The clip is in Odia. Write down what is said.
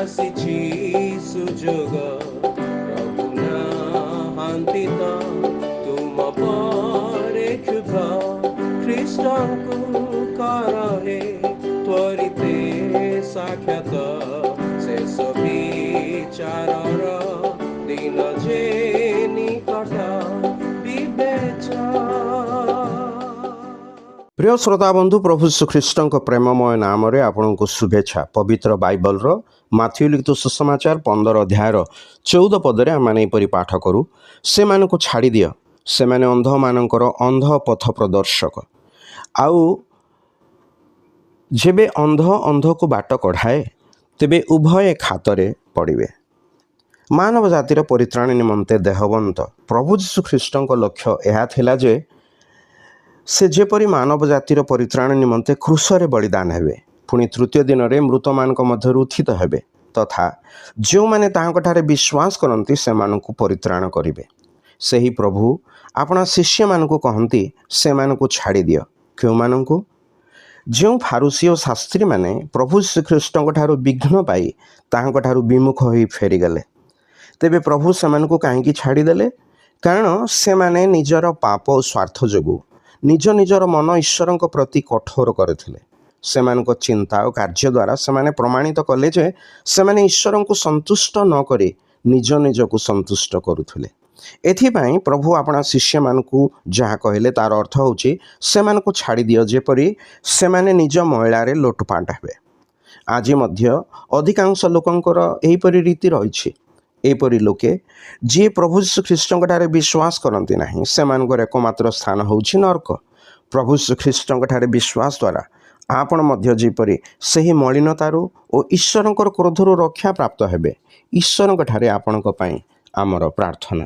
ଆସିଛି ସୁଯୋଗ ପ୍ରଭୁ ନାହାନ୍ତି ତ ତୁମ ପରେ କ୍ଷୁଧ ଖ୍ରୀଷ୍ଟଙ୍କୁ କରହେ ତ୍ୱରିତେ ସାକ୍ଷାତ ଶେଷ ବିଚାରର ଦିନ ଯେ ନିକଟ প্রিয় শ্রোতা বন্ধু প্রভু শ্রীখ্ରୀଷ୍ଟଙ୍କ ପ୍ରେମମୟ ନାମରେ ଆପଣଙ୍କୁ ଶୁଭେଚ୍ଛା। ପବିତ୍ର ବାଇବଲର ମାଥ୍ୟୁ ଲିଖିତ ସୁସମାଚାର 15 ଅଧ୍ୟାୟର 14 ପଦରେ ଆମମାନେ ଏପରି ପାଠ କରୁ, ସେମାନଙ୍କୁ ଛାଡ଼ି ଦିଅ, ସେମାନେ ଅନ୍ଧମାନଙ୍କର ଅନ୍ଧ ପଥ ପ୍ରଦର୍ଶକ। ଆଉ ଯେବେ ଅନ୍ଧ ଅନ୍ଧକୁ ବାଟ କଢ଼ାଏ ତେବେ ଉଭୟ ଖାତରେ ପଡ଼ିବେ। ମାନବ ଜାତିର ପରିତ୍ରାଣ ନିମନ୍ତେ ଦେହବନ୍ତ ପ୍ରଭୁ ଯୀଶୁଖ୍ରୀଷ୍ଟଙ୍କ ଲକ୍ଷ୍ୟ ଏହା ଥିଲା ଯେ ସେ ଯେପରି ମାନବ ଜାତିର ପରିତ୍ରାଣ ନିମନ୍ତେ କ୍ରୁଶରେ ବଳିଦାନ ହେବେ, ପୁଣି ତୃତୀୟ ଦିନରେ ମୃତମାନଙ୍କ ମଧ୍ୟରୁ ଉତ୍ଥିତ ହେବେ, ତଥା ଯେଉଁମାନେ ତାହାଙ୍କଠାରେ ବିଶ୍ୱାସ କରନ୍ତି ସେମାନଙ୍କୁ ପରିତ୍ରାଣ କରିବେ। ସେହି ପ୍ରଭୁ ଆପଣା ଶିଷ୍ୟମାନଙ୍କୁ କହନ୍ତି, ସେମାନଙ୍କୁ ଛାଡ଼ି ଦିଅ। କେଉଁମାନଙ୍କୁ? ଯେଉଁ ଫାରୁସୀ ଓ ଶାସ୍ତ୍ରୀମାନେ ପ୍ରଭୁ ଶ୍ରୀଖ୍ରୀଷ୍ଟଙ୍କ ଠାରୁ ବିଘ୍ନ ପାଇ ତାହାଙ୍କଠାରୁ ବିମୁଖ ହୋଇ ଫେରିଗଲେ। ତେବେ ପ୍ରଭୁ ସେମାନଙ୍କୁ କାହିଁକି ଛାଡ଼ିଦେଲେ? କାରଣ ସେମାନେ ନିଜର ପାପ ଓ ସ୍ୱାର୍ଥ ଯୋଗୁଁ ନିଜର ମନ ଈଶ୍ୱରଙ୍କ ପ୍ରତି କଠୋର କରିଥିଲେ। ସେମାନଙ୍କ ଚିନ୍ତା ଓ କାର୍ଯ୍ୟ ଦ୍ୱାରା ସେମାନେ ପ୍ରମାଣିତ କଲେ ଯେ ସେମାନେ ଈଶ୍ୱରଙ୍କୁ ସନ୍ତୁଷ୍ଟ ନ କରି ନିଜକୁ ସନ୍ତୁଷ୍ଟ କରୁଥିଲେ। ଏଥିପାଇଁ ପ୍ରଭୁ ଆପଣା ଶିଷ୍ୟମାନଙ୍କୁ ଯାହା କହିଲେ ତାର ଅର୍ଥ ହେଉଛି ସେମାନଙ୍କୁ ଛାଡ଼ି ଦିଅ, ଯେପରି ସେମାନେ ନିଜ ମଇଳାରେ ଲୋଟପାଟ ହେବେ। ଆଜି ମଧ୍ୟ ଅଧିକାଂଶ ଲୋକଙ୍କର ଏହିପରି ରୀତି ରହିଛି। ଏହିପରି ଲୋକେ ଯିଏ ପ୍ରଭୁ ଶ୍ରୀଖ୍ରୀଷ୍ଟଙ୍କଠାରେ ବିଶ୍ୱାସ କରନ୍ତି ନାହିଁ, ସେମାନଙ୍କର ଏକମାତ୍ର ସ୍ଥାନ ହେଉଛି ନରକ। ପ୍ରଭୁ ଶ୍ରୀଖ୍ରୀଷ୍ଟଙ୍କଠାରେ ବିଶ୍ୱାସ ଦ୍ୱାରା ଆପଣ ମଧ୍ୟ ଯେପରି ସେହି ମଳିନତାରୁ ଓ ଈଶ୍ୱରଙ୍କର କ୍ରୋଧରୁ ରକ୍ଷା ପ୍ରାପ୍ତ ହେବେ, ଈଶ୍ୱରଙ୍କଠାରେ ଆପଣଙ୍କ ପାଇଁ ଆମର ପ୍ରାର୍ଥନା।